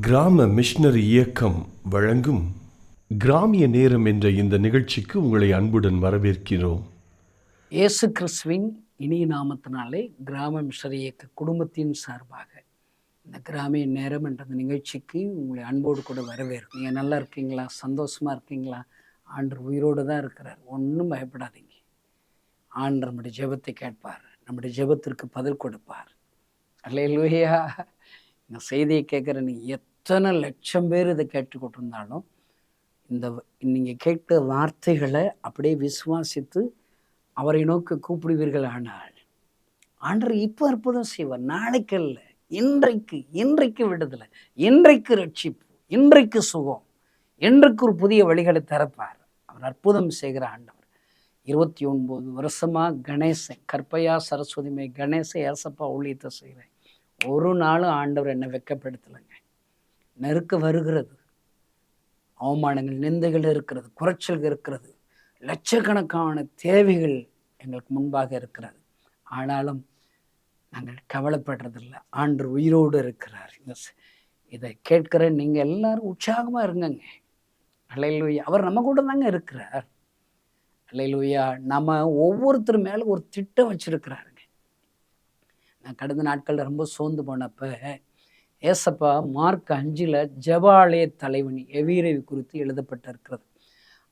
கிராம மிஷனரி இயக்கம் வழங்கும் கிராமிய நேரம் என்ற இந்த நிகழ்ச்சிக்கு உங்களை அன்புடன் வரவேற்கிறோம். இயேசு கிறிஸ்துவின் இனிய நாமத்தினாலே கிராம மிஷனரி இயக்க குடும்பத்தின் சார்பாக இந்த கிராமிய நேரம் என்ற நிகழ்ச்சிக்கு உங்களை அன்போடு கூட வரவேற்கும். நீங்கள் நல்லா இருக்கீங்களா? சந்தோஷமாக இருக்கீங்களா? ஆண்டவர் உயிரோடு தான் இருக்கிறார். ஒன்றும் பயப்படாதீங்க. ஆண்டவர் நம்முடைய ஜெபத்தை கேட்பார். நம்முடைய ஜெபத்திற்கு பதில் கொடுப்பார். அல்லேலூயா. இந்த செய்தியை கேட்குற நீங்கள் எத்தனை லட்சம் பேர் இதை கேட்டுக்கொண்டிருந்தாலும் இந்த நீங்கள் கேட்க வார்த்தைகளை அப்படியே விசுவாசித்து அவரை நோக்கி கூப்பிடுவீர்கள். ஆனால் ஆண்டவர் இப்போ அற்புதம் செய்வார். நாளைக்கு அல்ல, இன்றைக்கு விடுதலை, இன்றைக்கு ரட்சிப்பு, இன்றைக்கு சுகம், இன்றைக்கு ஒரு புதிய வழிகளை திறப்பார். அவர் அற்புதம் செய்கிற ஆண்டவர். 29 வருஷமாக கணேசன் கற்பையா சரஸ்வதிமை கணேச ஏசப்பா ஊழியத்தை செய்கிறேன். ஒரு நாளும் ஆண்டவர் என்னை வெட்கப்படுத்தலைங்க. நெருக்க வருகிறது, அவமானங்கள் நிந்தைகள் இருக்கிறது, குறைச்சல்கள் இருக்கிறது, லட்சக்கணக்கான தேவைகள் எங்களுக்கு முன்பாக இருக்கிறது. ஆனாலும் நாங்கள் கவலைப்படுறதில்லை. ஆண்டவர் உயிரோடு இருக்கிறார். இதை கேட்கிற நீங்கள் எல்லாரும் உற்சாகமாக இருங்கங்க. அல்லேலூயா. அவர் நம்ம கூட தாங்க இருக்கிறார். அல்லேலூயா. நம்ம ஒவ்வொருத்தர் மேலே ஒரு திட்டம் வச்சிருக்கிறாருங்க. நான் கடந்த நாட்களில் ரொம்ப சோர்ந்து போனப்ப ஏசப்பா மார்க் 5 ஜெபாலய தலைவன் எவீரை குறித்து எழுதப்பட்டிருக்கிறது.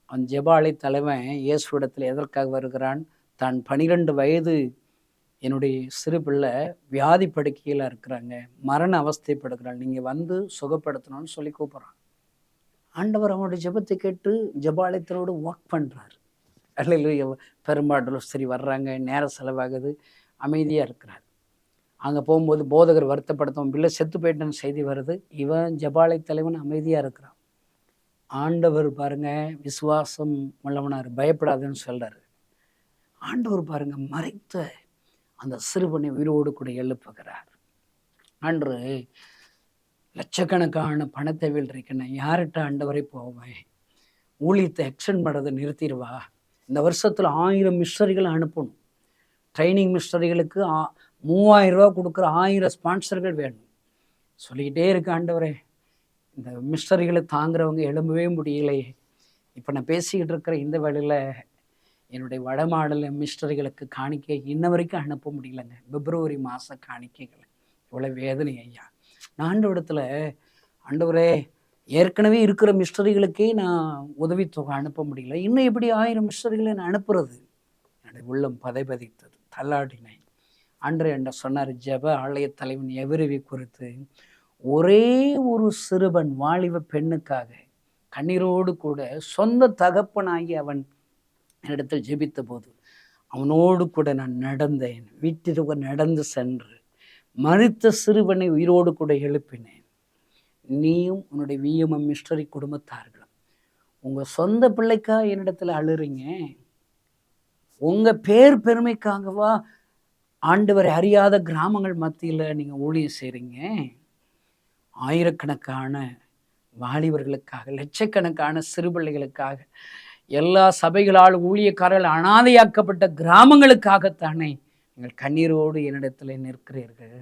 அவன் ஜெபாலய தலைவன் இயேசுவிடத்தில் எதற்காக வருகிறான்? தான் 12 வயது என்னுடைய சிறு பிள்ளை வியாதி படுக்கையில் இருக்கிறாங்க, மரண அவஸ்தைப்படுகிறாள், நீங்கள் வந்து சுகப்படுத்தணும்னு சொல்லி கூப்பிட்றான். ஆண்டவர் அவனுடைய ஜெபத்தை கேட்டு ஜெபாலயத்தினோடு வாக் பண்ணுறாரு. அல்லேலூயா. பெரும்பாலும் சரி வர்றாங்க, நேரம் செலவாகுது, அமைதியாக இருக்கிறார். அங்கே போகும்போது போதகர் வருத்தப்படுத்தும், பிள்ளை செத்து போயிட்டேன்னு செய்தி வருது. இவன் ஜெபாலய தலைவன் அமைதியாக இருக்கிறான். ஆண்டவர் பாருங்க விசுவாசம் உள்ளவனார், பயப்படாதுன்னு சொல்றாரு. ஆண்டவர் பாருங்க மறைத்த அந்த சிறுவனை உயிரோடு கூட எழுப்புகிறார். ஆண்டு லட்சக்கணக்கான பணத்தை வீழ்றிக்கணும், யார்கிட்ட ஆண்டவரை போவேன்? ஊழியத்தை எக்ஸ்டெண்ட் பண்ணுறதை நிறுத்திடுவா. இந்த வருஷத்தில் 1000 மிஷனரிகளை அனுப்பணும். ட்ரைனிங் மிஷனரிகளுக்கு 3000 ரூபா கொடுக்குற 1000 ஸ்பான்சர்கள் வேணும். சொல்லிக்கிட்டே இருக்க ஆண்டவரே, இந்த மிஷனரிகளை தாங்குறவங்க எழும்பவே முடியலையே. இப்போ நான் பேசிக்கிட்டு இருக்கிற இந்த வேளையில் என்னுடைய வடமாடல மிஷனரிகளுக்கு காணிக்கை இன்ன வரைக்கும் அனுப்ப முடியலைங்க. பிப்ரவரி மாத காணிக்கைகள் இவ்வளோ வேதனை ஐயா. நான் ஆண்டவரிடத்தில், ஆண்டவரே ஏற்கனவே இருக்கிற மிஷனரிகளுக்கே நான் உதவித்தொகை அனுப்ப முடியல, இன்னும் எப்படி 1000 மிஷனரிகளை நான் அனுப்புறது? என்னுடைய உள்ளம் பதைபதித்தது, தள்ளாடினேன். ஆண்டவர் என்ன சொன்னார்? ஜெப ஆலய தலைவன் எவரிவி குறித்து ஒரே ஒரு சிறுவன் வாலிப பெண்ணுக்காக கண்ணீரோடு கூட சொந்த தகப்பனாகி அவன் என்னிடத்தில் ஜெபித்த போது அவனோடு கூட நான் நடந்தேன். வீட்டிற்கு நடந்து சென்று மரித்த சிறுவனை உயிரோடு கூட எழுப்பினேன். நீயும் உன்னுடைய விஎம்எம் மிஷனரி குடும்பத்தார்களும் உங்கள் சொந்த பிள்ளைக்கா என்னிடத்தில் அழுறீங்க? உங்கள் பேர் பெருமைக்காகவா ஆண்டவரை அறியாத கிராமங்கள் மத்தியில் நீங்கள் ஊழியம் செய்கிறீங்க? ஆயிரக்கணக்கான வாலிபர்களுக்காக, லட்சக்கணக்கான சிறுபிள்ளைகளுக்காக, எல்லா சபைகளால் ஊழியக்காரர்கள் அனாதையாக்கப்பட்ட கிராமங்களுக்காகத்தானே நீங்கள் கண்ணீரோடு என்னிடத்தில் நிற்கிறீர்கள்.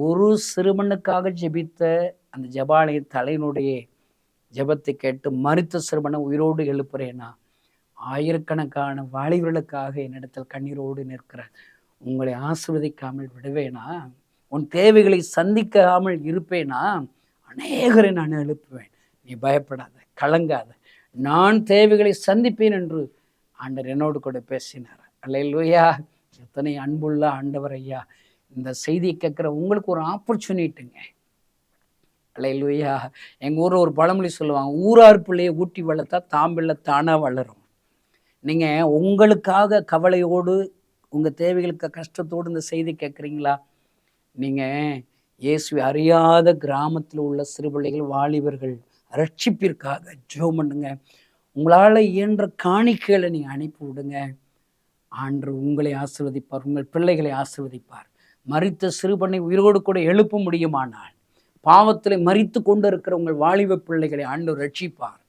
ஒரு சிறுவனுக்காக ஜெபித்த அந்த ஜெபாலய தலைவனுடைய ஜெபத்தை கேட்டு மரித்த சிறுவனை உயிரோடு எழுப்புறேன்னா, ஆயிரக்கணக்கான வாலிபர்களுக்காக என்னிடத்தில் கண்ணீரோடு நிற்கிறேன். உங்களை ஆசீர்வதிக்காமல் விடுவேனா? உன் தேவைகளை சந்திக்காமல் இருப்பேனா? அநேகரை நான் எழுப்புவேன். நீ பயப்படாத, கலங்காத, நான் தேவைகளை சந்திப்பேன் என்று ஆண்டவர் என்னோடு கூட பேசினார். அல்லேலூயா. எத்தனை அன்புள்ள ஆண்டவர் ஐயா. இந்த செய்தியை கேட்குற உங்களுக்கு ஒரு ஆப்பர்ச்சுனிட்டிங்க. அல்லேலூயா. எங்கள் ஊரில் ஒரு பழமொழி சொல்லுவாங்க, ஊரார் பிள்ளையை ஊட்டி வளர்த்தா தாம்பிள்ளை தானாக வளரும். நீங்கள் உங்களுக்காக கவலையோடு, உங்கள் தேவைகளுக்கு கஷ்டத்தோடு இந்த செய்தி கேட்குறீங்களா? நீங்கள் இயேசுவை அறியாத கிராமத்தில் உள்ள சிறுபிள்ளைகள், வாலிபர்கள் ரட்சிப்பிற்காக ஜெபம் பண்ணுங்க. உங்களால் இயன்ற காணிக்கைகளை நீங்கள் அனுப்பி விடுங்க. ஆண்டவர் உங்களை ஆசீர்வதிப்பார், உங்கள் பிள்ளைகளை ஆசீர்வதிப்பார். மரித்த சிறுபனை உயிரோடு கூட எழுப்ப முடியுமானால், பாவத்தில் மரித்து கொண்டு இருக்கிற உங்கள் வாலிப பிள்ளைகளை ஆண்டவர் ரட்சிப்பார்.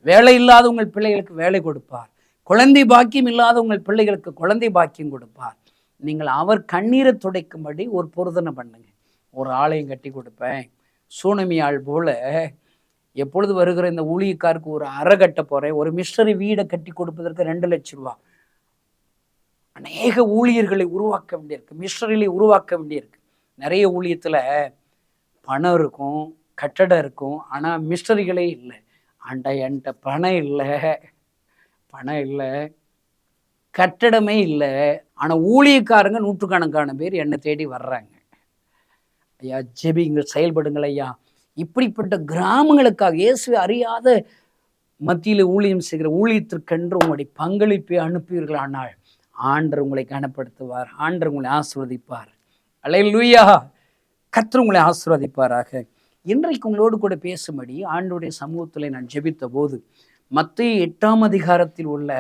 வேலை இல்லாத உங்கள் பிள்ளைகளுக்கு வேலை கொடுப்பார். குழந்தை பாக்கியம் இல்லாத உங்கள் பிள்ளைகளுக்கு குழந்தை பாக்கியம் கொடுப்பார். நீங்கள் அவர் கண்ணீரை துடைக்கும்படி ஒரு பொருத்தனை பண்ணுங்க. ஒரு ஆலயம் கட்டி கொடுப்பேன், சூனமியாள் போல எப்பொழுது வருகிற இந்த ஊழியக்காருக்கு ஒரு அறை கட்ட போகிறேன், ஒரு மிஷனரி வீடை கட்டி கொடுப்பதற்கு 2,00,000 ரூபா. அநேக ஊழியர்களை உருவாக்க வேண்டியிருக்கு, மிஷனரிகளை உருவாக்க வேண்டியிருக்கு. நிறைய ஊழியத்தில் பணம் இருக்கும், கட்டடம் இருக்கும், ஆனால் மிஷனரிகளே இல்லை. என்கிட்ட பணம் இல்லை, கட்டடமே இல்லை, ஆனால் ஊழியக்காரங்க நூற்றுக்கணக்கான பேர் என்னை தேடி வர்றாங்க. ஐயா ஜெபிங்க, செயல்படுங்கள் ஐயா. இப்படிப்பட்ட கிராமங்களுக்காக இயேசுவை அறியாத மத்தியில் ஊழியம் செய்கிற ஊழியத்திற்கென்று உங்களுடைய பங்களிப்பை அனுப்புவீர்கள். ஆனால் ஆண்டவர் உங்களை கனப்படுத்துவார், ஆண்டவர் உங்களை ஆசீர்வதிப்பார். அல்லேலூயா. கர்த்தர் உங்களை ஆசீர்வதிப்பாராக. இன்றைக்கு உங்களோடு கூட பேசும்படி ஆண்டவருடைய சமூகத்தில் நான் ஜெபித்த போது மத்தேயு 8ஆம் அதிகாரத்தில் உள்ள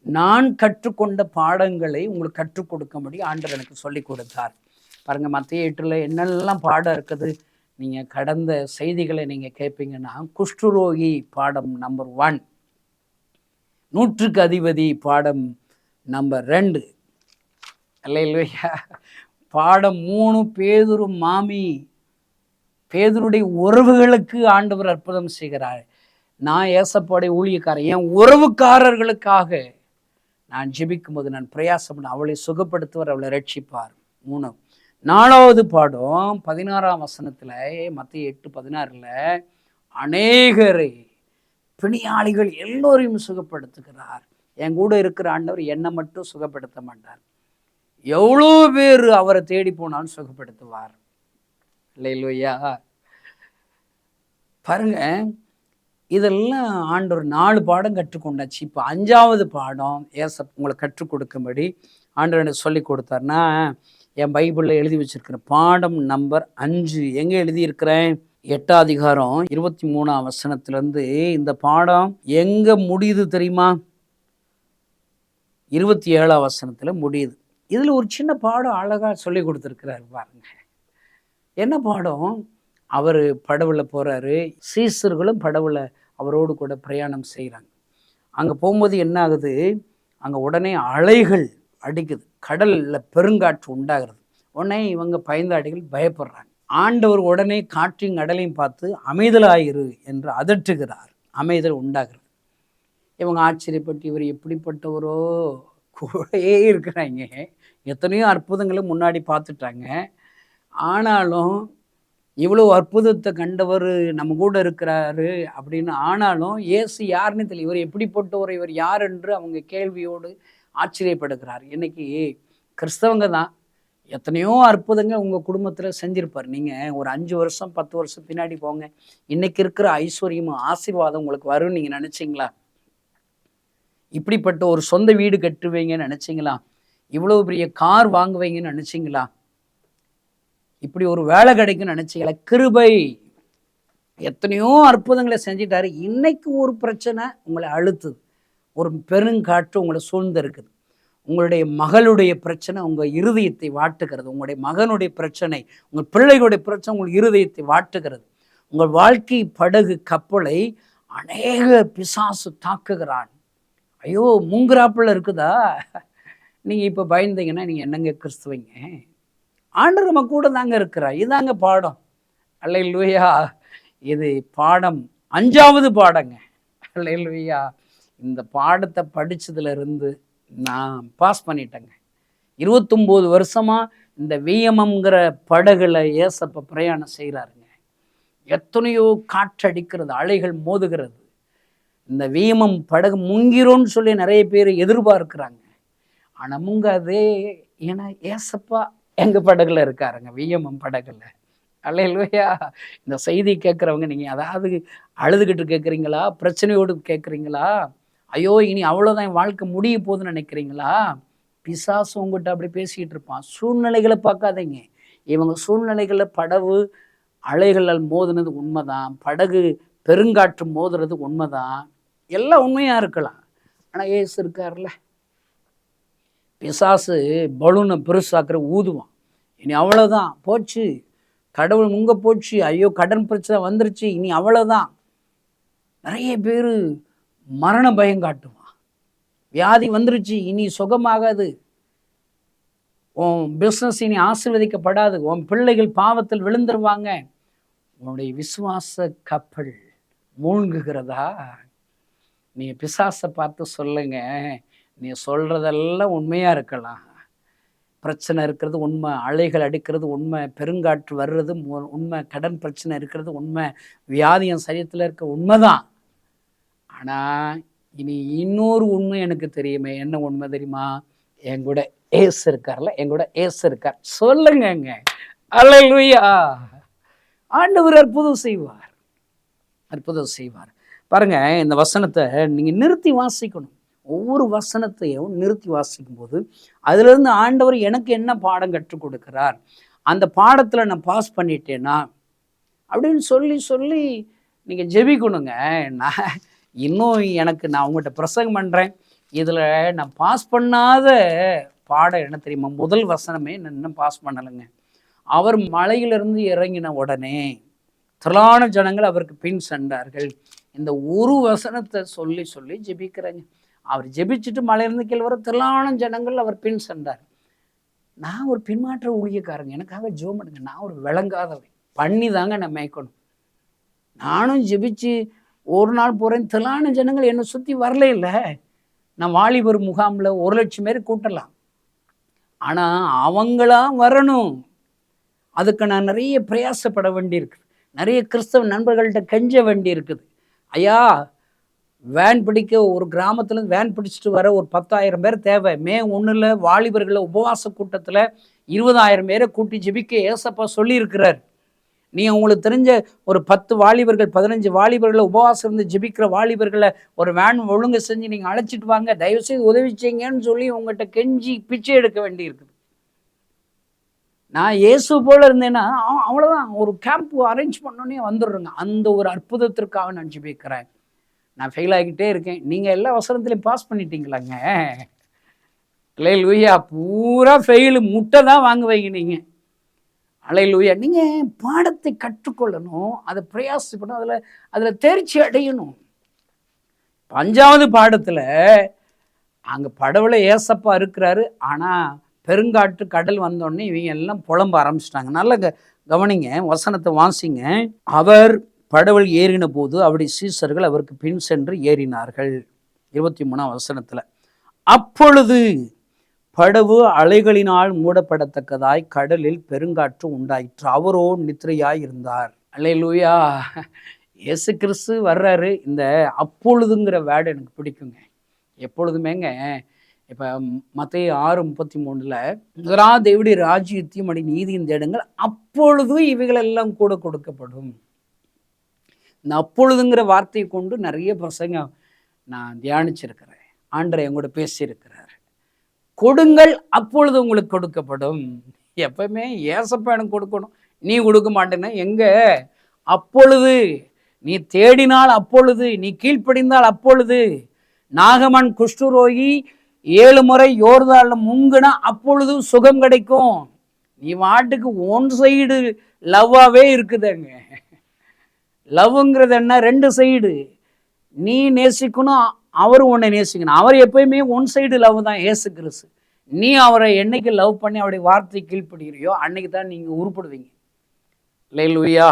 நான் கற்றுக்கொண்ட பாடங்களை உங்களுக்கு கற்றுக் கொடுக்கும்படி ஆண்டவர் எனக்கு சொல்லி கொடுத்தார். பாருங்கள், மத்தேயு 8ல் என்னெல்லாம் பாடம் இருக்குது. நீங்கள் கடந்த செய்திகளை நீங்கள் கேட்பீங்கன்னா, குஷ்டரோகி பாடம் நம்பர் 1, 100க்கு அதிபதி பாடம் நம்பர் 2, அல்லேலூயா. பாடம் 3, பேதுரு மாமி, பேதுருடைய உறவுகளுக்கு ஆண்டவர் அற்புதம் செய்கிறார். நான் ஏசப்பாடைய ஊழியக்காரன், என் உறவுக்காரர்களுக்காக நான் ஜெபிக்கும் போது நான் பிரயாசம் பண்ண அவளை சுகப்படுத்துவார், அவளை ரட்சிப்பார். 3. 4வது பாடம் 16ஆம் வசனத்தில், மத்தேயு 8:16, அநேகரை பிணியாளிகள் எல்லோரையும் சுகப்படுத்துகிறார். என் கூட இருக்கிற ஆண்டவர் என்னை மட்டும் சுகப்படுத்த மாட்டார், எவ்வளோ பேர் அவரை தேடி போனாலும் சுகப்படுத்துவார். இல்லையா? பாருங்க, இதெல்லாம் ஆண்டவர் 4 பாடம் கற்றுக்கொண்டாச்சு. இப்போ 5வது பாடம் உங்களை கற்றுக் கொடுக்கும்படி ஆண்டவர் எனக்கு சொல்லி கொடுத்தாருன்னா, என் பைபிளில் எழுதி வச்சிருக்கிறேன். பாடம் நம்பர் 5 எங்கே எழுதியிருக்கிறேன்? 8ஆம் அதிகாரம் 23ஆம் வசனத்திலேருந்து இந்த பாடம் எங்கே முடியுது தெரியுமா? 27ஆம் வசனத்தில் முடியுது. இதில் ஒரு சின்ன பாடம் அழகாக சொல்லி கொடுத்துருக்கிறாரு பாருங்க. என்ன பாடம்? அவர் படவில் போகிறாரு, சீசர்களும் படவில் அவரோடு கூட பிரயாணம் செய்கிறாங்க. அங்கே போகும்போது என்ன ஆகுது? அங்கே உடனே அலைகள் அடிக்குது, கடலில் பெருங்காற்று உண்டாகிறது. உடனே இவங்க பயந்தாடிகள் பயப்படுறாங்க. ஆண்டவர் உடனே காற்றையும் கடலையும் பார்த்து அமைதலாயிரு என்று அதட்டுகிறார். அமைதல் உண்டாகிறது. இவங்க ஆச்சரியப்பட்டு, இவர் எப்படிப்பட்டவரோ, கூடயே இருக்கிறாங்க, எத்தனையோ அற்புதங்களை முன்னாடி பார்த்துட்டாங்க, ஆனாலும் இவ்வளோ அற்புதத்தை கண்டவர் நம்ம கூட இருக்கிறாரு அப்படின்னு, ஆனாலும் இயேசு யாருன்னு தெரியல, இவர் எப்படிப்பட்டவர், இவர் யார் என்று அவங்க கேள்வியோடு ஆச்சரியப்படுகிறார். இன்னைக்கு கிறிஸ்தவங்க தான் எத்தனையோ அற்புதங்கள் உங்கள் குடும்பத்தில் செஞ்சுருப்பார். நீங்கள் ஒரு 5 வருஷம் 10 வருஷம் பின்னாடி போங்க, இன்னைக்கு இருக்கிற ஐஸ்வர்யமும் ஆசீர்வாதம் உங்களுக்கு வரும்னு நீங்கள் நினச்சிங்களா? இப்படிப்பட்ட ஒரு சொந்த வீடு கட்டுவீங்கன்னு நினச்சிங்களா? இவ்வளோ பெரிய கார் வாங்குவீங்கன்னு நினச்சிங்களா? இப்படி ஒரு வேலை கிடைக்குன்னு நினச்சிங்களா? கிருபை எத்தனையோ அற்புதங்களை செஞ்சிட்டாரு. இன்னைக்கு ஒரு பிரச்சனை உங்களை அழுத்துது, ஒரு பெருங்காற்று உங்களை சூழ்ந்து இருக்குது. உங்களுடைய மகளுடைய பிரச்சனை உங்கள் இருதயத்தை வாட்டுகிறது, உங்களுடைய மகனுடைய பிரச்சனை, உங்கள் பிள்ளைகளுடைய பிரச்சனை உங்கள் இருதயத்தை வாட்டுகிறது. உங்கள் வாழ்க்கை படகு கப்பலை அநேக பிசாசு தாக்குகிறான். ஐயோ, மூங்குறாப்புல இருக்குதா? நீங்கள் இப்போ பயந்தீங்கன்னா நீங்கள் என்னங்க கிறிஸ்துவங்க? ஆண்டவர் நம்ம கூட தாங்க இருக்கிறார். இதாங்க பாடம். அல்லேலூயா. இது பாடம் 5வது பாடங்க. அல்லேலூயா. இந்த பாடத்தை படித்ததுலேருந்து நான் பாஸ் பண்ணிட்டேங்க. 29 வருஷமாக இந்த விஎம்எம்ங்கிற படகுல ஏசப்ப பிரயாணம் செய்கிறாருங்க. எத்தனையோ காற்றடிக்கிறது, அலைகள் மோதுகிறது. இந்த விஎம்எம் படகு முங்கிரோன்னு சொல்லி நிறைய பேர் எதிர்பார்க்குறாங்க, ஆனால் முங்காதே. ஏன்னா ஏசப்பா எங்கள் படகுல இருக்காருங்க, விஎம்எம் படகுல. அல்லேலூயா. இந்த செய்தி கேட்குறவங்க, நீங்கள் அதாவது அழுதுகிட்டு கேட்குறீங்களா? பிரச்சனையோடு கேட்குறீங்களா? ஐயோ இனி அவ்வளோதான் என் வாழ்க்கை முடிய போகுதுன்னு நினைக்கிறீங்களா? பிசாசு உங்கள்கிட்ட அப்படி பேசிக்கிட்டு இருப்பான். சூழ்நிலைகளை பார்க்காதீங்க. இவங்க சூழ்நிலைகளில் படகு அலைகளால் மோதுனது உண்மைதான், படகு பெருங்காற்று மோதுறது உண்மைதான், எல்லாம் உண்மையாக இருக்கலாம். ஆனால் ஏசு இருக்கார்ல. பிசாசு பலூனை பெருசாக்குற ஊதுவான். இனி அவ்வளோதான், போச்சு, கடவுள் முங்க போச்சு, ஐயோ கடன் பிரச்சனை வந்துருச்சு, இனி அவ்வளோதான். நிறைய பேர் மரண பயம் காட்டுவான். வியாதி வந்துருச்சு, இனி சுகமாகாது, உன் பிஸ்னஸ் இனி ஆசீர்வதிக்கப்படாது, உன் பிள்ளைகள் பாவத்தில் விழுந்துருவாங்க, உன்னுடைய விசுவாச கப்பல் மூழ்குகிறதா? நீ பிசாசை பார்த்து சொல்லுங்க, நீ சொல்றதெல்லாம் உண்மையா இருக்கலாம். பிரச்சனை இருக்கிறது உண்மை, அலைகள் அடிக்கிறது உண்மை, பெருங்காற்று வர்றது உண்மை, கடன் பிரச்சனை இருக்கிறது உண்மை, வியாதியம் சரீரத்தில் இருக்க உண்மைதான். ஆனால் இனி இன்னொரு உண்மை எனக்கு தெரியுமே. என்ன உண்மை தெரியுமா? என் கூட ஏசு இருக்கார்ல, என் கூட ஏசு இருக்கார். சொல்லுங்க. அல்லேலூயா. ஆண்டவர் அற்புதம் செய்வார், அற்புதம் செய்வார். பாருங்க, இந்த வசனத்தை நீங்க நிறுத்தி வாசிக்கணும். ஒவ்வொரு வசனத்தையும் நிறுத்தி வாசிக்கும் போது அதிலிருந்து ஆண்டவர் எனக்கு என்ன பாடம் கற்றுக் கொடுக்கிறார், அந்த பாடத்துல நான் பாஸ் பண்ணிட்டேனா அப்படின்னு சொல்லி சொல்லி நீங்க ஜெபிக்கணுங்க. நான் இன்னும் நான் உங்கள்கிட்ட பிரசங்கம் பண்றேன், இதுல நான் பாஸ் பண்ணாத பாடம் என்ன தெரியுமா? முதல் வசனமே நான் இன்னும் பாஸ் பண்ணலைங்க. அவர் மலையிலிருந்து இறங்கின உடனே திரளான ஜனங்கள் அவருக்கு பின் சென்றார்கள். இந்த ஒரு வசனத்தை சொல்லி சொல்லி ஜெபிக்கிறேங்க. அவர் ஜெபிச்சுட்டு மலையிலிருந்து கீழே வர திரளான ஜனங்கள் அவர் பின் சென்றார். நான் ஒரு பின்மாற்ற ஊழியக்காரங்க, எனக்காக ஜெபம் பண்ணுங்க. நான் ஒரு விளங்காதவன், பண்ணி தாங்க நான் மேய்க்கணும். நானும் ஜெபிச்சு ஒரு நாள் போகிறேன், திரளான ஜனங்கள் என்னை சுற்றி வரல. இல்லை, நான் வாலிபர் முகாமில் 1,00,000 பேர் கூட்டலாம், ஆனால் அவங்களாம் வரணும். அதுக்கு நான் நிறைய பிரயாசப்பட வேண்டியிருக்கு. நிறைய கிறிஸ்தவ நண்பர்கள்ட்ட கெஞ்ச வேண்டி இருக்குது. ஐயா, வேன் பிடிக்க ஒரு கிராமத்துலேருந்து வேன் பிடிச்சிட்டு வர ஒரு 10,000 பேர் தேவை. மே 1 வாலிபர்களை உபவாச கூட்டத்தில் 20,000 பேரை கூட்டி ஜெபிக்க ஏசப்பா சொல்லியிருக்கிறார். நீ உங்களுக்கு தெரிஞ்ச ஒரு 10 வாலிபர்கள் 15 வாலிபர்களை உபவாசம் இருந்து ஜெபிக்கிற வாலிபர்களை ஒரு வேன் ஒழுங்கு செஞ்சு நீங்கள் அழைச்சிட்டு வாங்க, தயவுசெய்து உதவி செய்யுங்கன்னு சொல்லி உங்கள்கிட்ட கெஞ்சி பிச்சை எடுக்க வேண்டி இருக்குது. நான் இயேசு போல இருந்தேன்னா அவ்வளோதான், ஒரு கேம்ப் அரேஞ்ச் பண்ணோன்னே வந்துடுறேங்க. அந்த ஒரு அற்புதத்திற்காக நான் ஜெபிக்கிறேன். நான் ஃபெயில் ஆகிக்கிட்டே இருக்கேன். நீங்கள் எல்லா வசனத்துலையும் பாஸ் பண்ணிட்டீங்களாங்க. அல்லேலூயா. பூரா ஃபெயிலு, முட்டை தான் வாங்குவீங்க நீங்கள். அல்லேலூயா. நீங்கள் பாடத்தை கற்றுக்கொள்ளணும், அதை பிரயாசப்படணும், அதில் தேர்ச்சி அடையணும். 5வது பாடத்தில் அங்கே படவுல ஏசப்பா இருக்கிறாரு, ஆனால் பெருங்காற்று கடல் வந்தோடனே இவங்க எல்லாம் புலம்ப ஆரம்பிச்சிட்டாங்க. நல்ல கவனிங்க, வசனத்தை வாசிங்க. அவர் படவில் ஏறின போது அவருடைய சீசர்கள் அவருக்கு பின் சென்று ஏறினார்கள். 23ஆம் வசனத்தில், அப்பொழுது படவு அலைகளினால் மூடப்படத்தக்கதாய் கடலில் பெருங்காற்று உண்டாயிற்று, அவரோ நித்திரையாய் இருந்தார். அல்லேலூயா. இயேசு கிறிஸ்து வர்றாரு. இந்த அப்பொழுதுங்கிற வேர்டு எனக்கு பிடிக்குங்க. எப்பொழுதுமேங்க, இப்போ மத்தேயு 6:33 முதலாவது தேவனுடைய ராஜ்யத்தையும் அடி நீதியின் தேடுங்கள், அப்பொழுது இவைகள் எல்லாம் கூட கொடுக்கப்படும். இந்த அப்பொழுதுங்கிற வார்த்தையை கொண்டு நிறைய பசங்க நான் தியானிச்சிருக்கிறேன். ஆண்டவர் என் கூட பேசியிருக்கிறார். கொடுங்கள், அப்பொழுது உங்களுக்கு கொடுக்கப்படும். எப்பவுமே ஏசப்பா எனக்கு கொடுக்கணும், நீ கொடுக்க மாட்டேன்னா எங்க? அப்பொழுது நீ தேடினால் அப்பொழுது, நீ கீழ்ப்படிந்தால் அப்பொழுது. நாகமன் குஷ்டரோகி 7 முறை யோர்தான்ல முங்குனா அப்பொழுது சுகம் கிடைக்கும். நீ வாட்டுக்கு ஒன் சைடு லவ்வாகவே இருக்குதுங்க. லவ்ங்கிறது என்ன? 2 சைடு. நீ நேசிக்கணும், அவர் உன்னை நேசிக்கணும். அவர் எப்பயுமே ஒன் சைடு லவ் தான் இயேசு கிறிஸ்து. நீ அவரை என்னைக்கு லவ் பண்ணி அவருடைய வார்த்தை கீழ்ப்படுகிறியோ அன்னைக்கு தான் நீங்கள் உருப்படுவீங்க. அல்லேலூயா.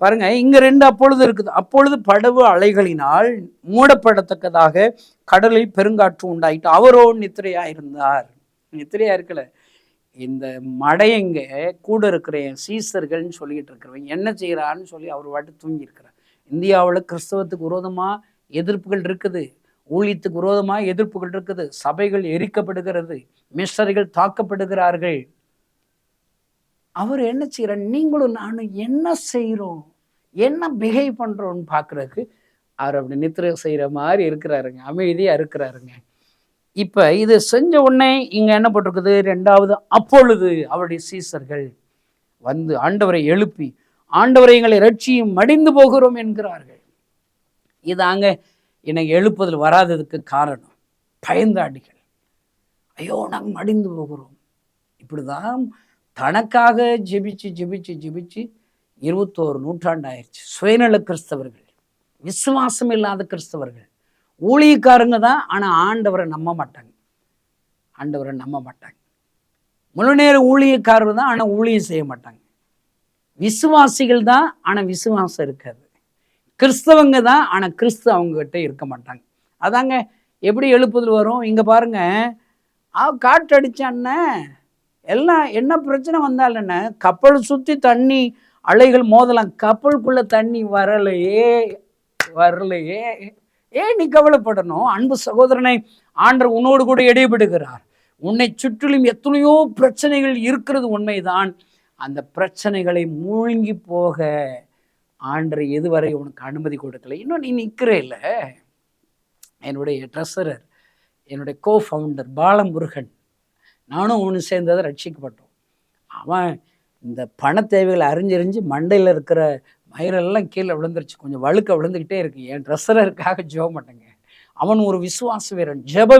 பாருங்க, இங்க 2 அப்பொழுது இருக்குது. அப்பொழுது படவு அலைகளினால் மூடப்படத்தக்கதாக கடலில் பெருங்காற்று உண்டாயிட்டு, அவரோ நித்திரையா இருந்தார். நித்திரையா இருக்கல. இந்த மடையங்க கூட இருக்கிற சீசர்கள்னு சொல்லிட்டு இருக்கிறவங்க என்ன செய்யறான்னு சொல்லி அவர் வாட்டு தூங்கி இருக்கிறார். இந்தியாவில் கிறிஸ்தவத்துக்கு விரோதமா எதிர்ப்புகள் இருக்குது, ஊழியத்துக்கு விரோதமாக எதிர்ப்புகள் இருக்குது, சபைகள் எரிக்கப்படுகிறது, மிஷனரிகள் தாக்கப்படுகிறார்கள். அவர் என்ன செய்யறார்? நீங்களும் நானும் என்ன செய்கிறோம், என்ன பிஹேவ் பண்ணுறோன்னு பார்க்குறதுக்கு அவர் அப்படி நித்திரை செய்கிற மாதிரி இருக்கிறாருங்க, அமைதியாக இருக்கிறாருங்க. இப்போ இது செஞ்ச உடனே இங்கே என்ன போட்டிருக்குது? 2வது அப்பொழுது அவருடைய சீசர்கள் வந்து ஆண்டவரை எழுப்பி, ஆண்டவரை எங்களை ரட்சியும், மடிந்து போகிறோம் என்கிறார்கள். இதாங்க எனக்கு எழுப்புதல் வராததுக்கு காரணம். பயந்தாடிகள், ஐயோ நாங்கள் மடிந்து போகிறோம். இப்படிதான் தனக்காக ஜெபிச்சு ஜெபிச்சு ஜெபிச்சு 21 நூற்றாண்டு ஆயிடுச்சு. சுயநல கிறிஸ்தவர்கள், விசுவாசம் இல்லாத கிறிஸ்தவர்கள், ஊழியக்காரங்க தான், ஆனால் ஆண்டவரை நம்ப மாட்டாங்க. ஆண்டவரை நம்ப மாட்டாங்க. முழு நேர ஊழியக்காரர் தான், ஆனால் ஊழியம் செய்ய மாட்டாங்க. விசுவாசிகள் தான், ஆனால் விசுவாசம் இருக்காது. கிறிஸ்தவங்க தான், ஆனால் கிறிஸ்து அவங்ககிட்ட இருக்க மாட்டாங்க. அதாங்க எப்படி எழுப்புதல் வரும். இங்கே பாருங்க, காற்று அடிச்சான்ன எல்லாம் என்ன பிரச்சனை வந்தாலும் என்ன, கப்பல் சுற்றி தண்ணி அலைகள் மோதலாம், கப்பலுக்குள்ள தண்ணி வரலையே. ஏன் நீ கவலைப்படணும்? அன்பு சகோதரனை, ஆண்டவர் உன்னோடு கூட இடைபடுகிறார். உன்னை சுற்றிலும் எத்தனையோ பிரச்சனைகள் இருக்கிறது உண்மைதான். அந்த பிரச்சனைகளை மூழ்கி போக ஆண்டவர் எதுவரை உனக்கு அனுமதி கொடுக்கல. இன்னும் நீ நிற்கிறே இல்லை. என்னுடைய ட்ரெஸரர், என்னுடைய கோஃபவுண்டர் பாலமுருகன், நானும் ஒன்று சேர்ந்ததை ரட்சிக்கப்பட்டோம். அவன் இந்த பண தேவைகளை அறிஞ்சறிஞ்சு மண்டையில் இருக்கிற மயிரெல்லாம் கீழே விழுந்துருச்சு, கொஞ்சம் வழுக்க விழுந்துக்கிட்டே இருக்கு. என் ட்ரெஸரருக்காக ஜெபம் மாட்டேங்க. அவன் ஒரு விசுவாச வீரன், ஜெப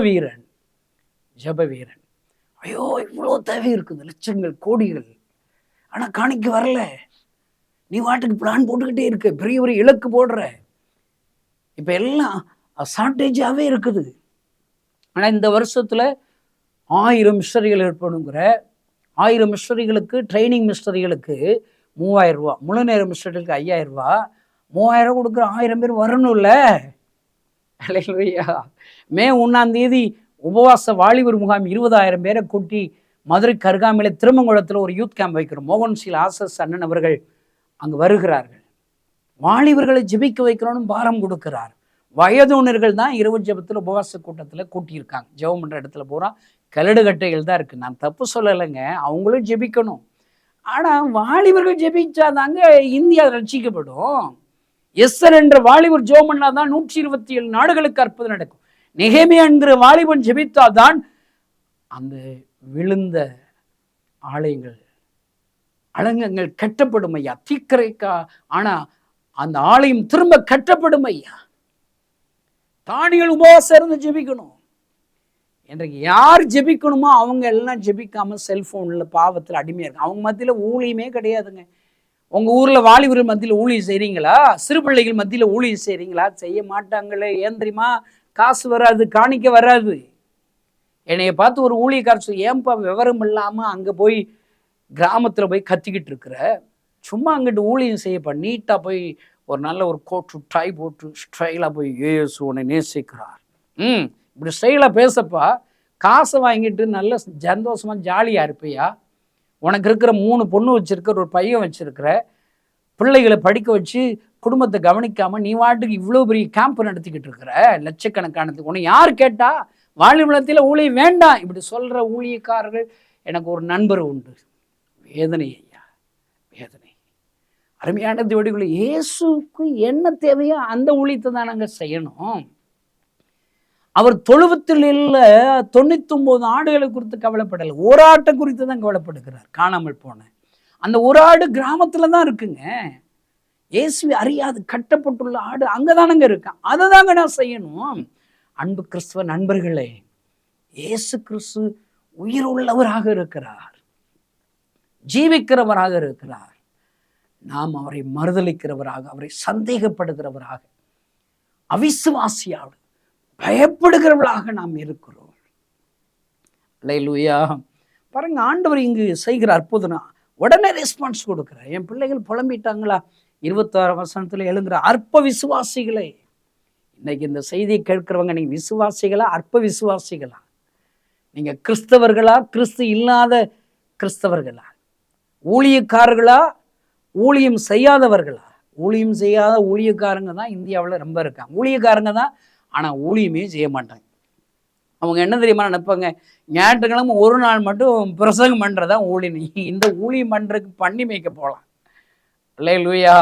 வீரன். ஐயோ, இவ்வளோ தேவை இருக்குது, லட்சங்கள் கோடிகள், ஆனால் காணிக்க வரல. நீ வாட்டுக்கு பிளான் போட்டுக்கிட்டே இருக்க, பெரிய பெரிய இலக்கு போடுற. இப்போ எல்லாம் ஷார்ட்டேஜாகவே இருக்குது. ஆனால் இந்த வருஷத்தில் 1000 மிஷனரிகள் ஏற்படுங்கிற 1000 மிஷனரிகளுக்கு, ட்ரைனிங் மிஷனரிகளுக்கு 3000 ரூபா, முழு நேர மிஷனரிகளுக்கு 5000 ரூபா, 3000 கொடுக்குற 1000 பேர் வரணும்ல. மே 1 உபவாச வாலிபர் முகாம் 20000 பேரை கூட்டி மதுரை கருகாமையில் திருமங்குளத்தில் ஒரு யூத் கேம்ப் வைக்கிறோம். மோகன்சீல் ஆசஸ் அண்ணன் அவர்கள் அங்கே வருகிறார்கள். வாலிபர்களை ஜெபிக்க வைக்கணும்னு பாரம் கொடுக்கிறார். வயதுனர்கள் தான் இரவு ஜெபத்தில் உபவாச கூட்டத்தில் கூட்டியிருக்காங்க. ஜெபம் பண்ணுற இடத்துல பூரா கல்லடுகட்டைகள் தான் இருக்குது. நான் தப்பு சொல்லலைங்க, அவங்களும் ஜெபிக்கணும். ஆனால் வாலிபர்கள் ஜெபிச்சாதாங்க இந்தியா ரட்சிக்கப்படும். எஸ்ஸர் என்ற வாலிபர் ஜெபம் பண்ணாதான் 127 நாடுகளுக்கு அற்புதம் நடக்கும். நெகேமியா என்கிற வாலிபன் ஜெபித்தாதான் அந்த விழுந்த ஆலயங்கள், அலங்கங்கள் கட்டப்படும் ஐயா. தீக்கரைக்கா ஆனா அந்த ஆலயம் திரும்ப கட்டப்படும் ஐயா. தானியல் உபவாசம் இருந்து ஜெபிக்கணும். இன்றைக்கு யார் ஜெபிக்கணுமோ அவங்க எல்லாம் ஜெபிக்காம செல்போன்ல பாவத்தில் அடிமையா இருக்கு. அவங்க மத்தியில ஊழியமே கிடையாதுங்க. உங்க ஊர்ல வாலிபர் மத்தியில் ஊழியம் செய்றீங்களா? சிறு பிள்ளைகள் மத்தியில் ஊழியம் செய்றீங்களா? செய்ய மாட்டாங்களே. ஏன் தெரியுமா? காசு வராது, காணிக்க வராது. என்னைய பார்த்து ஒரு ஊழியக்காரர் சொல்லி, ஏன்பா விவரம் இல்லாமல் அங்கே போய் கிராமத்தில் போய் கத்திக்கிட்டு இருக்கிற, சும்மா அங்கிட்டு ஊழியம் செய்யப்பா, நீட்டாக போய் ஒரு நல்ல ஒரு கோட்டு டை போட்டு ஸ்டைலாக போய் ஏசு உன்னை நேசிக்கிறார், இப்படி ஸ்டைலாக பேசப்பா, காசை வாங்கிட்டு நல்ல சந்தோஷமாக ஜாலியாக இருப்பையா. உனக்கு இருக்கிற 3 பொண்ணு வச்சுருக்கிற, ஒரு பையன் வச்சுருக்கிற, பிள்ளைகளை படிக்க வச்சு குடும்பத்தை கவனிக்காமல் நீ வாட்டுக்கு இவ்வளோ பெரிய கேம்ப் நடத்திக்கிட்டு இருக்கிற, லட்சக்கணக்கானது. உன்னை யார் கேட்டா? வாலிபத்தில் ஊழியம் வேண்டாம் இப்படி சொல்கிற ஊழியக்காரர்கள் எனக்கு ஒரு நண்பர் உண்டு. வேதனை ஐயா, வேதனை. அருமையான தேவடிகளை, இயேசுக்கு என்ன தேவையோ அந்த ஊழியத்தை தான் நாங்கள் செய்யணும். அவர் தொழுவத்தில் இல்லை, 99 ஆடுகளை குறித்து கவலைப்படலை, ஒரு ஆட்டை குறித்து தான் கவலைப்படுகிறார். காணாமல் போன அந்த ஒரு ஆடு கிராமத்தில் தான் இருக்குங்க. இயேசுவை அறியாது கட்டப்பட்டுள்ள ஆடு அங்கே தானங்க இருக்கான். அதை தாங்க நான் செய்யணும். அன்பு கிறிஸ்துவ நண்பர்களே, இயேசு கிறிஸ்து உயிர் உள்ளவராக இருக்கிறார், ஜீவிக்கிறவராக இருக்கிறார். நாம் அவரை மறுதலிக்கிறவராக, அவரை சந்தேகப்படுகிறவராக, அவிசுவாசியாக, பயப்படுகிறவர்களாக நாம் இருக்கிறோம். அல்லேலூயா. பாருங்க, ஆண்டவர் இங்கு செய்கிற அற்புதம், உடனே ரெஸ்பான்ஸ் கொடுக்குற. என் பிள்ளைகள் புலம்பிட்டாங்களா? 26 வசனத்தில் எழுதுகிற அற்ப விசுவாசிகளே. இன்னைக்கு இந்த செய்தியை கேட்கிறவங்க, நீங்க விசுவாசிகளா, அற்ப விசுவாசிகளா? நீங்க கிறிஸ்தவர்களா, கிறிஸ்து இல்லாத கிறிஸ்தவர்களா? ஊழியக்காரர்களா, ஊழியம் செய்யாதவர்களா? ஊழியம் செய்யாத ஊழியக்காரங்க தான் இந்தியாவில் ரொம்ப இருக்காங்க. ஊழியக்காரங்க தான், ஆனால் ஊழியமே செய்ய மாட்டாங்க. அவங்க என்ன தெரியுமா நினைப்பாங்க? ஞாயிற்றுக்கிழமை ஒரு நாள் மட்டும் பிரசங்கம் பண்ணுறதான் ஊழியம். இந்த ஊழியம் பண்ணுறதுக்கு பண்ணி மேய்க்க போகலாம். அல்லேலூயா.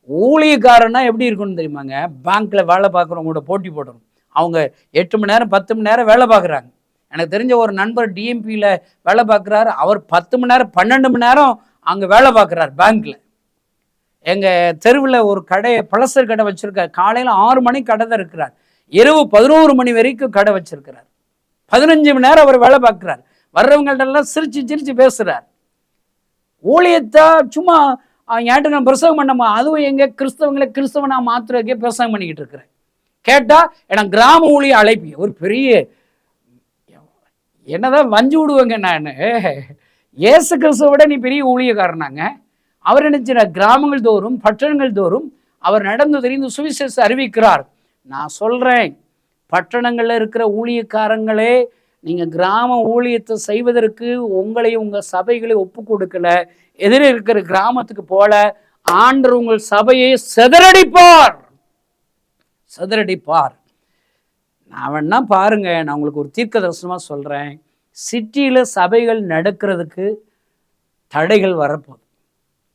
ஊழியக்காரன்னா எப்படி இருக்குன்னு தெரியுமாங்க? பேங்க்கில் வேலை பார்க்குறவங்களோட போட்டி போடணும். அவங்க 8 மணி நேரம் 10 மணி நேரம் வேலை பார்க்குறாங்க. எனக்கு தெரிஞ்ச ஒரு நண்பர் டிஎம்பியில் வேலை பார்க்குறாரு. அவர் 10 மணி நேரம் 12 மணி நேரம் அங்கே வேலை பார்க்குறாரு பேங்க்கில். எங்கள் தெருவில் ஒரு கடை, பழசர் கடை வச்சுருக்கார். காலையில் 6 மணிக்கு கடை தான் இருக்கிறார், இரவு 11 மணி வரைக்கும் கடை வச்சிருக்கிறார். 15 மணி நேரம் அவர் வேலை பார்க்குறார். வர்றவங்கள்டெல்லாம் சிரிச்சு சிரிச்சு பேசுகிறார். ஊழியத்தை சும்மா ஞாயிற்றுக்கிழமை பிரசவம் பண்ணமா, அதுவும் எங்க கிறிஸ்தவங்களை கிறிஸ்தவனா மாத்திரக்கே பிரசவம் பண்ணிக்கிட்டு இருக்கிறேன். கேட்டா எனக்கு கிராம ஊழிய அழைப்பி, ஒரு பெரிய என்னதான் வஞ்சு விடுவேங்க. நான் இயேசு கிறிஸ்துவ விட நீ பெரிய ஊழியக்காரனாங்க. அவர் என்ன கிராமங்கள் தோறும் பட்டணங்கள் தோறும் அவர் நடந்து தெரிந்து சுவிசேஷம் அறிவிக்கிறார். நான் சொல்றேன், பட்டணங்கள்ல இருக்கிற ஊழியக்காரங்களே, நீங்க கிராம ஊழியத்தை செய்வதற்கு உங்களையும் உங்க சபைகளை ஒப்பு கொடுக்கல, எதிரே இருக்கிற கிராமத்துக்கு போல, ஆண்டவர் உங்கள் சபையை சிதறடிப்பார். நான் வேணா பாருங்க, நான் உங்களுக்கு ஒரு தீர்க்க தரிசனமா சொல்றேன், சிட்டியில சபைகள் நடக்கிறதுக்கு தடைகள் வரப்போகுது.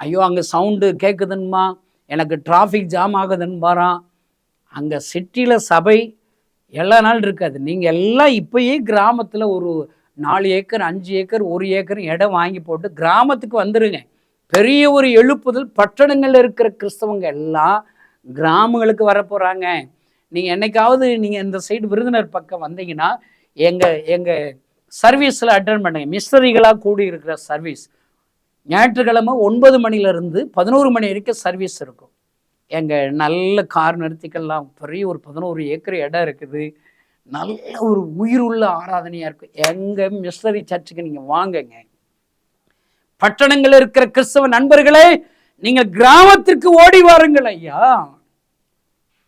ஐயோ அங்கே சவுண்டு கேட்குதுன்னுமா, எனக்கு டிராஃபிக் ஜாம் ஆகுதுன்னு அங்கே சிட்டியில் சபை எல்லா நாள் இருக்காது. நீங்கள் எல்லாம் இப்போயே கிராமத்தில் ஒரு 4 ஏக்கர் 5 ஏக்கர் 1 ஏக்கர் இடம் வாங்கி போட்டு கிராமத்துக்கு வந்துடுங்க. பெரிய ஒரு எழுப்புதல் பட்டணங்களில் இருக்கிற கிறிஸ்தவங்க எல்லாம் கிராமங்களுக்கு வரப்போகிறாங்க. நீங்கள் என்னைக்காவது நீங்கள் இந்த சைடு விருதுநர் பக்கம் வந்தீங்கன்னா எங்கள் சர்வீஸில் அட்டன் பண்ணுங்க. மிஸ்டரிகளாக கூடி இருக்கிற சர்வீஸ் ஞாயிற்றுக்கிழமை 9 மணிலேருந்து 11 மணி வரைக்கும் சர்வீஸ் இருக்கும். எங்கள் நல்ல கார் நிறுத்திக்கலாம், பெரிய ஒரு 11 ஏக்கர் இடம் இருக்குது, நல்ல ஒரு உயிருள்ள ஆராதனையாக இருக்கும். எங்கள் மிஸ்டரி சர்ச்சுக்கு நீங்கள் வாங்குங்க. பட்டணங்களில் இருக்கிற கிறிஸ்தவ நண்பர்களே, நீங்கள் கிராமத்திற்கு ஓடி வாருங்கள் ஐயா,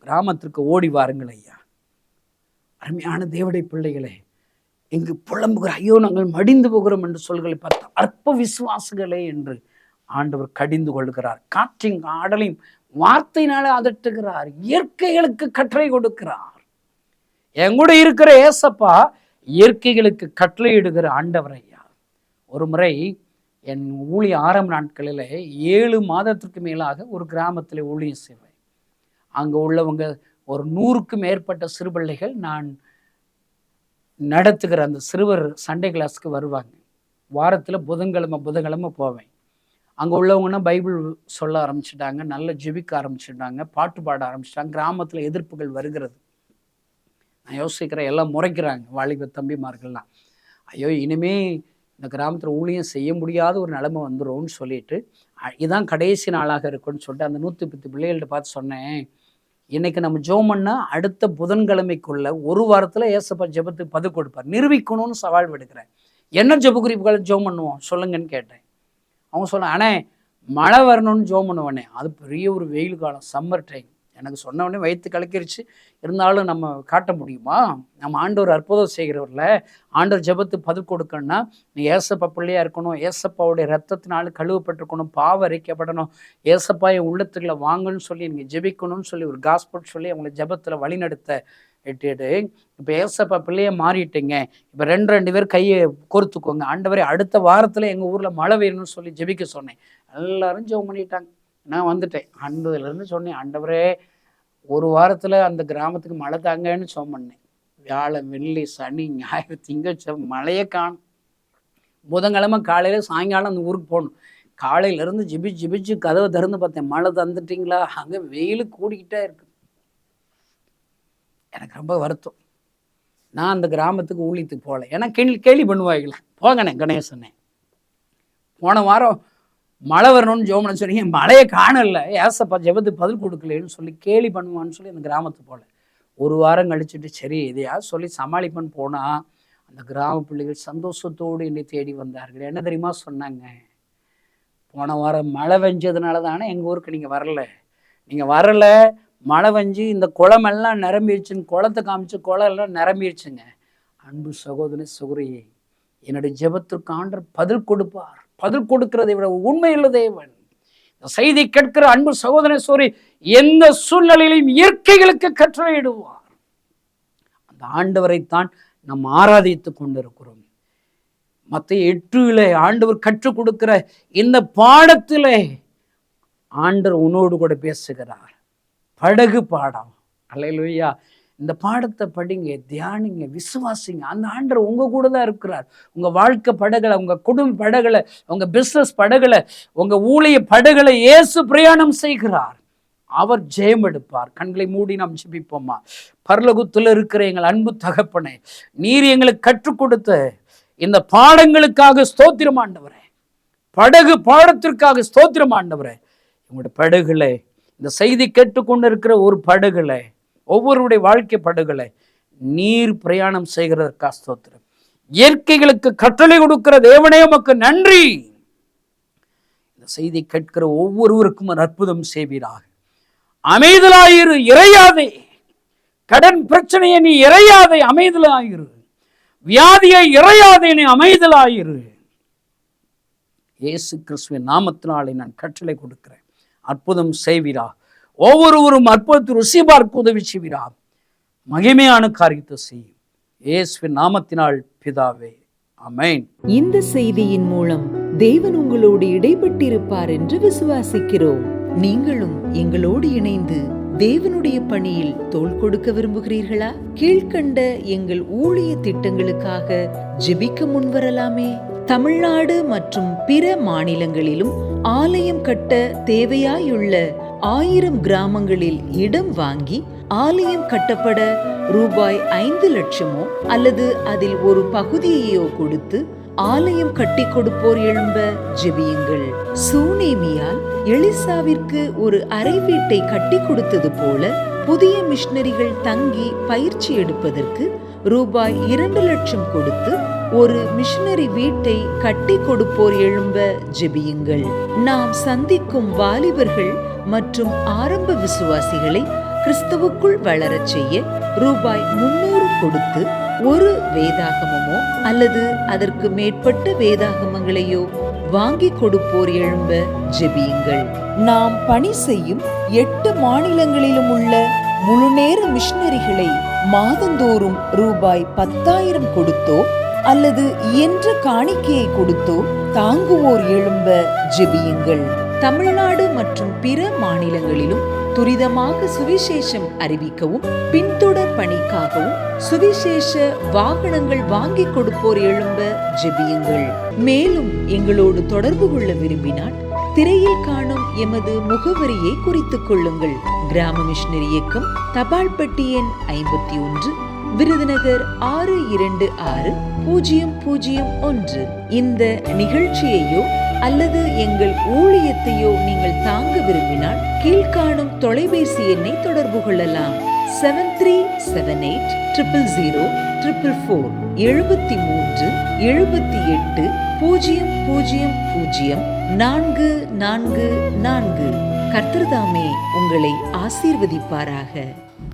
கிராமத்திற்கு ஓடி வாருங்கள் ஐயா. அருமையான தேவனுடைய பிள்ளைகளே, இங்கு புலம்புகிற ஐயோ நாங்கள் மடிந்து போகிறோம் என்று சொல்களை பார்த்து அற்ப விசுவாசிகளே என்று ஆண்டவர் கடிந்து கொள்கிறார். காற்றின் ஆடலையும் வார்த்தையினால அதட்டுகிறார், இயற்கைகளுக்கு கட்டளை கொடுக்கிறார். எங்கூட இருக்கிற ஏசப்பா இயற்கைகளுக்கு கட்டளையிடுகிற ஆண்டவர் ஐயா. ஒரு முறை என் ஊழிய ஆரம்ப நாட்களில் 7 மாதத்திற்கு மேலாக ஒரு கிராமத்தில் ஊழியம் செய்வேன். அங்கே உள்ளவங்க ஒரு 100க்கும் மேற்பட்ட சிறுபிள்ளைகள் நான் நடத்துகிற அந்த சிறுவர் சண்டே கிளாஸுக்கு வருவாங்க. வாரத்தில் புதன்கிழமை போவேன். அங்கே உள்ளவங்கன்னா பைபிள் சொல்ல ஆரம்பிச்சிட்டாங்க, நல்ல ஜெபிக்க ஆரம்பிச்சிட்டாங்க, பாட்டு பாட ஆரம்பிச்சிட்டாங்க. கிராமத்தில் எதிர்ப்புகள் வருகிறது. நான் யோசிக்கிறேன், எல்லாம் முறைக்கிறாங்க வாலிப தம்பிமார்கள்லாம். ஐயோ இனிமே இந்த கிராமத்தில் ஊழியம் செய்ய முடியாத ஒரு நிலைமை வந்துடும்னு சொல்லிட்டு, இதுதான் கடைசி நாளாக இருக்குன்னு சொல்லிட்டு அந்த 110 பிள்ளைகள்கிட்ட பார்த்து சொன்னேன், இன்னைக்கு நம்ம ஜெபம் பண்ணா அடுத்த புதன்கிழமைக்குள்ள ஒரு வாரத்தில் ஏசப்பா ஜெபத்துக்கு பதில் கொடுப்பார், நிரூபிக்கணும்னு சவால் விடுக்கிறேன். என்ன ஜெப குறிப்புகளை ஜெபம் பண்ணுவோம் சொல்லுங்கன்னு கேட்டேன். அவங்க சொன்ன, அண்ணே மழை வரணும்னு ஜெபம் பண்ணுவேனே, அது பெரிய ஒரு வெயில் காலம், சம்மர் டைம். எனக்கு சொன்னவொடனே வயிற்று கலக்கிருச்சு. இருந்தாலும் நம்ம காட்ட முடியுமா? நம்ம ஆண்டவர் அற்புதம் செய்கிறவர்ல, ஆண்டவர் ஜெபத்துக்கு பதில் கொடுக்கணும்னா நீ ஏசப்பா பிள்ளையா இருக்கணும், ஏசப்பாவுடைய ரத்தத்தினால கழுவப்பட்டிருக்கணும், பாவ அரிக்கப்படணும், ஏசப்பா என் உள்ளத்துக்குள்ள வாங்கன்னு சொல்லி நீங்கள் ஜெபிக்கணும்னு சொல்லி ஒரு காஸ்பல் சொல்லி அவங்களை ஜெபத்தில் வழிநடத்த இட்டுட்டு, இப்போ ஏசப்பா பிள்ளைய மாறிட்டீங்க, இப்போ 2 பேர் கையை கோர்த்துக்கோங்க, ஆண்டவரே அடுத்த வாரத்தில் எங்கள் ஊரில் மழை வேணும்னு சொல்லி ஜெபிக்க சொன்னேன். எல்லாரும் ஜெபம் பண்ணிட்டாங்க. நான் வந்துட்டேன். அன்பதுலேருந்து சொன்னேன், ஆண்டவரே ஒரு வாரத்தில் அந்த கிராமத்துக்கு மழை தாங்கன்னு சொன்னேன். வியாழன் வெள்ளி சனி ஞாயிறு திங்கள் மழையே காணும். புதன்கிழமை காலையில் சாயங்காலம் அந்த ஊருக்கு போகணும். காலையிலேருந்து ஜிபிச்சு கதவை திறந்து பார்த்தேன், மழை தந்துட்டிங்களா? அங்கே வெயில் கூடிக்கிட்டே இருக்கு. எனக்கு ரொம்ப வருத்தம். நான் அந்த கிராமத்துக்கு ஊழியத்துக்கு போகல. ஏன்னா கேள்வி பண்ணுவாங்களே, போங்கண்ணே கணேசனே போன வாரம் மழை வரணும்னு ஜெபம் சொன்னீங்க, மழையை காணல, ஏசப்பா ஜெபத்துக்கு பதில் கொடுக்கலன்னு சொல்லி கேலி பண்ணுவான்னு சொல்லி அந்த கிராமத்துக்கு போகல. ஒரு வாரம் கழிச்சுட்டு சரி எதையா சொல்லி சமாளிப்பன்னு போனால் அந்த கிராம பிள்ளைகள் சந்தோஷத்தோடு என்னை தேடி வந்தார்கள். என்ன தெரியுமா சொன்னாங்க? போன வாரம் மழை வெஞ்சதுனால தானே எங்கள் ஊருக்கு நீங்கள் வரலை, மழை வெஞ்சு இந்த குளமெல்லாம் நிரம்பிடுச்சுன்னு குளத்தை காமிச்சு குளம் எல்லாம் நிரம்பிடுச்சுங்க. அன்பு சகோதரி சகோதரியே, என்னுடைய ஜெபத்திற்கு ஆண்டவர் பதில் கொடுப்பார். பதில் கொடுக்கிறதை விட உண்மையுள்ள தேவன். இந்த செய்தி கேட்கிற அன்பு சகோதர சோரி, எந்த சூழ்நிலையிலும் இயற்கைகளுக்கு கட்டளையிடுவார். அந்த ஆண்டவரைத்தான் நாம் ஆராதித்துக் கொண்டிருக்கிறோம். மத்தேயு 8 ஆண்டவர் கற்றுக் கொடுக்கிற இந்த பாடத்திலே ஆண்டவர் உன்னோடு கூட பேசுகிறார். படகு பாடம். அல்லேலூயா. இந்த பாடத்தை படிங்க, தியானிங்க, விசுவாசிங்க. அந்த ஆண்டவர் உங்க கூட தான் இருக்கிறார். உங்க வாழ்க்கை படகுல, உங்க குடும்ப படகுல, உங்க பிசினஸ் படகுல, உங்க ஊழிய படகுல இயேசு பிரயாணம் செய்கிறார். அவர் ஜெயம் எடுப்பார். கண்களை மூடி நாம் ஜெபிப்போமா? பரலோகத்தில் இருக்கிற எங்கள் அன்பு தகப்பனே, நீர் எங்களுக்கு கற்றுக் கொடுத்த இந்த பாடங்களுக்காக ஸ்தோத்திரம் ஆண்டவரே, படகு பாடத்திற்காக ஸ்தோத்திரம் ஆண்டவரே. உங்களுடைய படகுல, இந்த செய்தி கேட்டுக்கொண்டு இருக்கிற ஒரு படகுல, ஒவ்வொருடைய வாழ்க்கை படகுல நீர் பிரயாணம் செய்கிறதற்காக ஸ்தோத்திரம். இயற்கைகளுக்கு கட்டளை கொடுக்கிற தேவனே உமக்கு நன்றி. இந்த செய்தி கேட்கிற ஒவ்வொருவருக்கும் ஒரு அற்புதம் செய்வீராக. அமைதலாயிரு, இறையாதே. கடன் பிரச்சனையை நீ இறையாதே, அமைதலாயிரு. வியாதியை இறையாதே, நீ அமைதலாயிரு. இயேசு கிறிஸ்துவின் நாமத்தினாலே நான் கட்டளை கொடுக்கிறேன். அற்புதம் செய்வீரா. ஒவ்வொருவரும் அற்புதத்தை ருசி பார்க்க உதவி செய்வீரா. மகிமையான காரியத்தை செய்யும் இயேசுவின் நாமத்தினால் பிதாவே, ஆமென். இந்த செய்தியின் மூலம் தேவன் உங்களோடு இடைப்பட்டிருப்பார் என்று விசுவாசிக்கிறோம். நீங்களும் எங்களோடு இணைந்து தேவனுடைய பணியில் தோள் கொடுக்க விரும்புகிறீர்களா? கீழ்கண்ட எங்கள் ஊழிய திட்டங்களுக்காக ஜெபிக்க முன்வரலாமே. தமிழ்நாடு மற்றும் பிற மாநிலங்களிலும் ஆலயம் கட்ட தேவையாயுள்ள 1000 கிராமங்களில் இடம் வாங்கி ஆலயம் கட்டப்பட ரூபாய் 5 லட்சமோ அல்லது அதில் ஒரு பகுதியையோ கொடுத்து ஆலயம் கட்டி கொடுப்போர் எழும்ப ஜெபியுங்கள். சூனேமியால் எலிசாவிற்கு ஒரு அறை வீட்டை கட்டி கொடுத்தது போல புதிய மிஷனரிகள் தங்கி பயிற்சி எடுப்பதற்கு ரூபாய் 2 லட்சம் கொடுத்து ஒரு மிஷனரி வீட்டை கட்டி கொடுப்போர் எழும்ப ஜெபியுங்கள். நாம் சந்திக்கும் வாலிபர்கள் மற்றும் ஆரம்ப விசுவாசிகளை கிறிஸ்துவுக்குள் வளரச் செய்ய ரூபாய் 300 கொடுத்து ஒரு வேதாகமமோ அல்லது அதற்கு மேற்பட்ட வேதாகமங்களையோ வாங்கி கொடுப்போர் எழும்ப ஜெபியுங்கள். நாம் பணி செய்யும் 8 மாநிலங்களிலும் உள்ள முழுநேர மிஷனரிகளை மாதந்தோறும் ரூபாய் 10,000 கொடுத்தோ அல்லது இயன்ற காணிக்கையை கொடுத்தோ தாங்குவோர் எழும்ப ஜெபியுங்கள். தமிழ்நாடு மற்றும் பிற மாநிலங்களிலும் துரிதமாக சுவிசேஷம் அறிவிக்கவும் பின்தொடர் பணிக்காகவும் சுவிசேஷ வாகனங்கள் வாங்கி கொடுப்போர் எழும்ப ஜெபியுங்கள். மேலும் எங்களோடு தொடர்பு கொள்ள விரும்பினால் திரையில் காணும் எமது முகவரியை குறித்துக் கொள்ளுங்கள். கிராம மிஷனரி இயக்கம், தபால் பெட்டி எண் 51, விருதுநகர் 626001. இந்த நிகழ்ச்சியையோ அல்லது எங்கள் ஊழியத்தையோ நீங்கள் தாங்க விரும்பினால் கீழ்காணும் தொலைபேசி எண்ணை தொடர்பு கொள்ளலாம். 7378000444 7378000444. கர்த்தர் தாமே உங்களை ஆசீர்வதிப்பாராக.